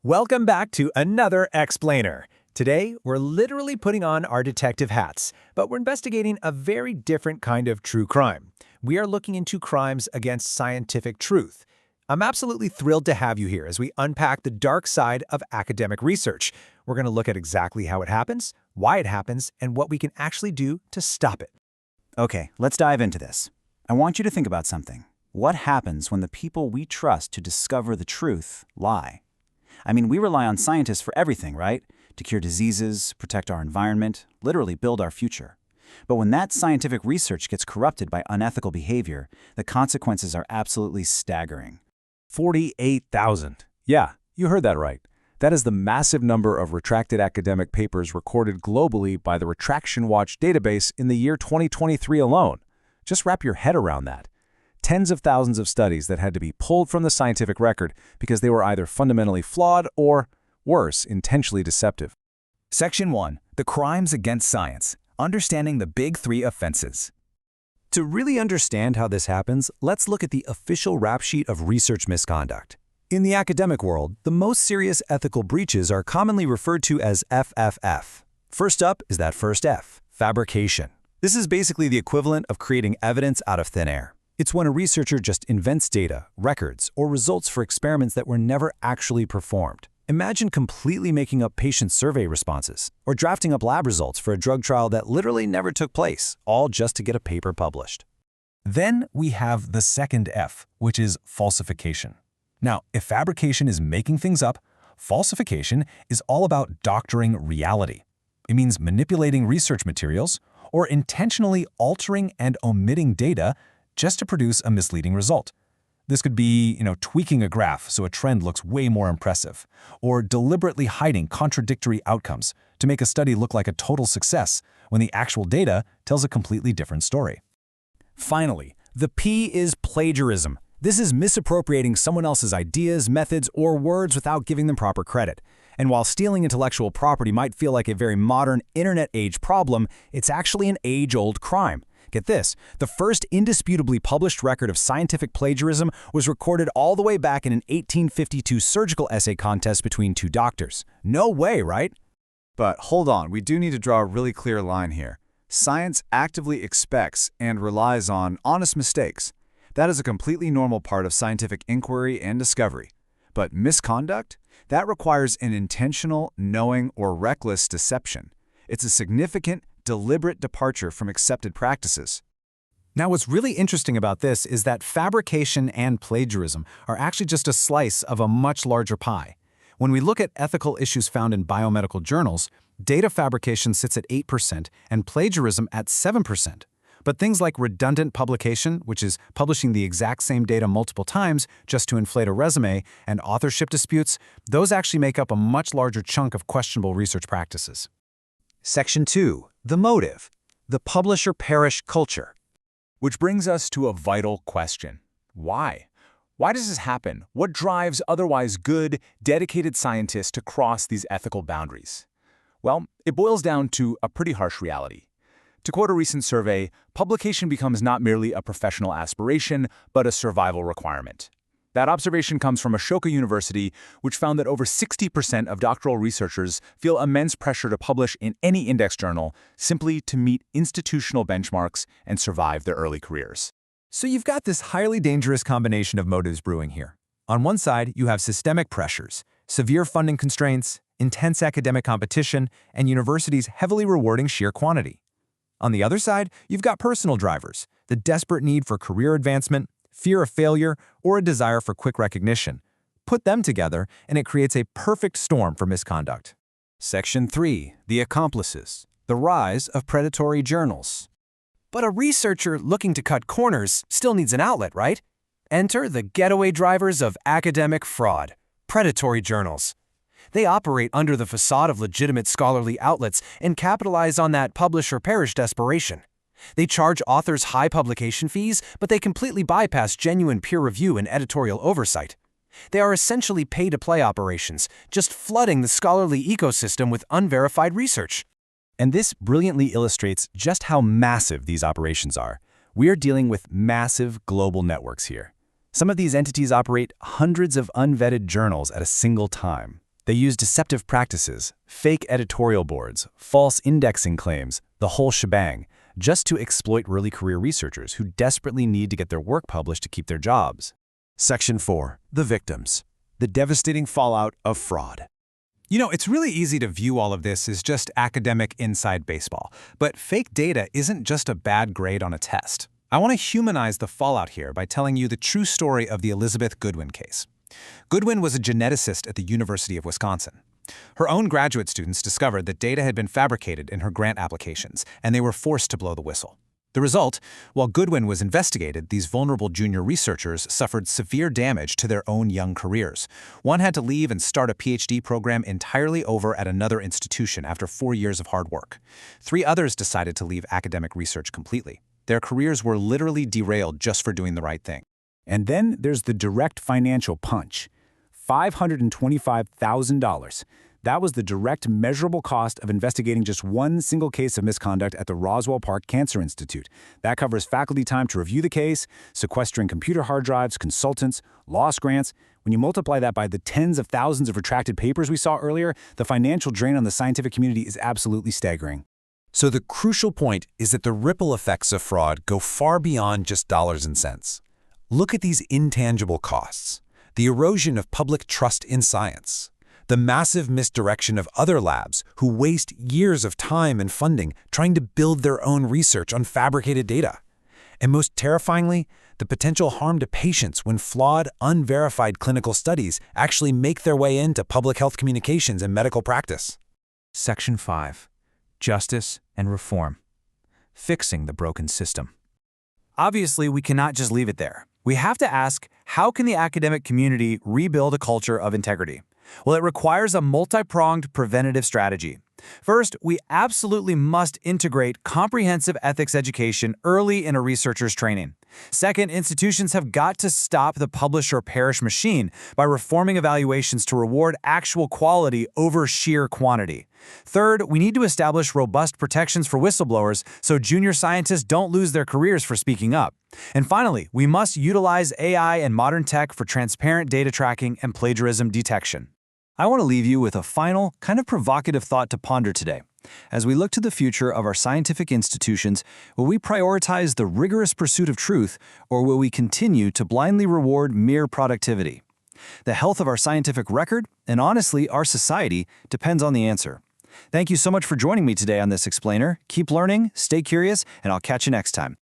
Welcome back to another Explainer. Today, we're literally putting on our detective hats, but we're investigating a very different kind of true crime. We are looking into crimes against scientific truth. I'm absolutely thrilled to have you here as we unpack the dark side of academic research. We're going to look at exactly how it happens, why it happens, and what we can actually do to stop it. Okay, let's dive into this. I want you to think about something. What happens when the people we trust to discover the truth lie? I mean, we rely on scientists for everything, right? To cure diseases, protect our environment, literally build our future. But when that scientific research gets corrupted by unethical behavior, the consequences are absolutely staggering. 48,000. Yeah, you heard that right. That is the massive number of retracted academic papers recorded globally by the Retraction Watch database in the year 2023 alone. Just wrap your head around that. Tens of thousands of studies that had to be pulled from the scientific record because they were either fundamentally flawed or, worse, intentionally deceptive. Section 1. The Crimes Against Science. Understanding the Big Three Offenses. To really understand how this happens, let's look at the official rap sheet of research misconduct. In the academic world, the most serious ethical breaches are commonly referred to as FFF. First up is that first F, fabrication. This is basically the equivalent of creating evidence out of thin air. It's when a researcher just invents data, records, or results for experiments that were never actually performed. Imagine completely making up patient survey responses, or drafting up lab results for a drug trial that literally never took place, all just to get a paper published. Then we have the second F, which is falsification. Now, if fabrication is making things up, falsification is all about doctoring reality. It means manipulating research materials or intentionally altering and omitting data just to produce a misleading result. This could be, tweaking a graph so a trend looks way more impressive, or deliberately hiding contradictory outcomes to make a study look like a total success when the actual data tells a completely different story. Finally, the P is plagiarism. This is misappropriating someone else's ideas, methods, or words without giving them proper credit. And while stealing intellectual property might feel like a very modern internet-age problem, it's actually an age-old crime. Get this, the first indisputably published record of scientific plagiarism was recorded all the way back in an 1852 surgical essay contest between two doctors. No way, right? But hold on, we do need to draw a really clear line here. Science actively expects and relies on honest mistakes. That is a completely normal part of scientific inquiry and discovery. But misconduct? That requires an intentional, knowing, or reckless deception. It's a significant, deliberate departure from accepted practices. Now, what's really interesting about this is that fabrication and plagiarism are actually just a slice of a much larger pie. When we look at ethical issues found in biomedical journals, data fabrication sits at 8% and plagiarism at 7%. But things like redundant publication, which is publishing the exact same data multiple times just to inflate a resume, and authorship disputes, those actually make up a much larger chunk of questionable research practices. Section 2. The Motive. The Publisher-Perish Culture. Which brings us to a vital question. Why? Why does this happen? What drives otherwise good, dedicated scientists to cross these ethical boundaries? Well, it boils down to a pretty harsh reality. To quote a recent survey, publication becomes not merely a professional aspiration, but a survival requirement. That observation comes from Ashoka University, which found that over 60% of doctoral researchers feel immense pressure to publish in any index journal simply to meet institutional benchmarks and survive their early careers. So you've got this highly dangerous combination of motives brewing here. On one side, you have systemic pressures, severe funding constraints, intense academic competition, and universities heavily rewarding sheer quantity. On the other side, you've got personal drivers, the desperate need for career advancement, fear of failure, or a desire for quick recognition. Put them together, and it creates a perfect storm for misconduct. Section 3. The Accomplices. The Rise of Predatory Journals. But a researcher looking to cut corners still needs an outlet, right? Enter the getaway drivers of academic fraud, predatory journals. They operate under the facade of legitimate scholarly outlets and capitalize on that publisher-perish desperation. They charge authors high publication fees, but they completely bypass genuine peer review and editorial oversight. They are essentially pay-to-play operations, just flooding the scholarly ecosystem with unverified research. And this brilliantly illustrates just how massive these operations are. We are dealing with massive global networks here. Some of these entities operate hundreds of unvetted journals at a single time. They use deceptive practices, fake editorial boards, false indexing claims, the whole shebang, just to exploit early career researchers who desperately need to get their work published to keep their jobs. Section 4. The victims. The devastating fallout of fraud. You know, it's really easy to view all of this as just academic inside baseball, but fake data isn't just a bad grade on a test. I want to humanize the fallout here by telling you the true story of the Elizabeth Goodwin case. Goodwin was a geneticist at the University of Wisconsin. Her own graduate students discovered that data had been fabricated in her grant applications, and they were forced to blow the whistle. The result, while Goodwin was investigated, these vulnerable junior researchers suffered severe damage to their own young careers. One had to leave and start a PhD program entirely over at another institution after 4 years of hard work. 3 others decided to leave academic research completely. Their careers were literally derailed just for doing the right thing. And then there's the direct financial punch. $525,000. That was the direct measurable cost of investigating just one single case of misconduct at the Roswell Park Cancer Institute. That covers faculty time to review the case, sequestering computer hard drives, consultants, lost grants. When you multiply that by the tens of thousands of retracted papers we saw earlier, the financial drain on the scientific community is absolutely staggering. So the crucial point is that the ripple effects of fraud go far beyond just dollars and cents. Look at these intangible costs. The erosion of public trust in science. The massive misdirection of other labs who waste years of time and funding trying to build their own research on fabricated data. And most terrifyingly, the potential harm to patients when flawed, unverified clinical studies actually make their way into public health communications and medical practice. Section 5. Justice and Reform. Fixing the broken system. Obviously, we cannot just leave it there. We have to ask, how can the academic community rebuild a culture of integrity? Well, it requires a multi-pronged preventative strategy. First, we absolutely must integrate comprehensive ethics education early in a researcher's training. Second, institutions have got to stop the publish or perish machine by reforming evaluations to reward actual quality over sheer quantity. Third, we need to establish robust protections for whistleblowers so junior scientists don't lose their careers for speaking up. And finally, we must utilize AI and modern tech for transparent data tracking and plagiarism detection. I want to leave you with a final, kind of provocative thought to ponder today. As we look to the future of our scientific institutions, will we prioritize the rigorous pursuit of truth, or will we continue to blindly reward mere productivity? The health of our scientific record, and honestly, our society, depends on the answer. Thank you so much for joining me today on this explainer. Keep learning, stay curious, and I'll catch you next time.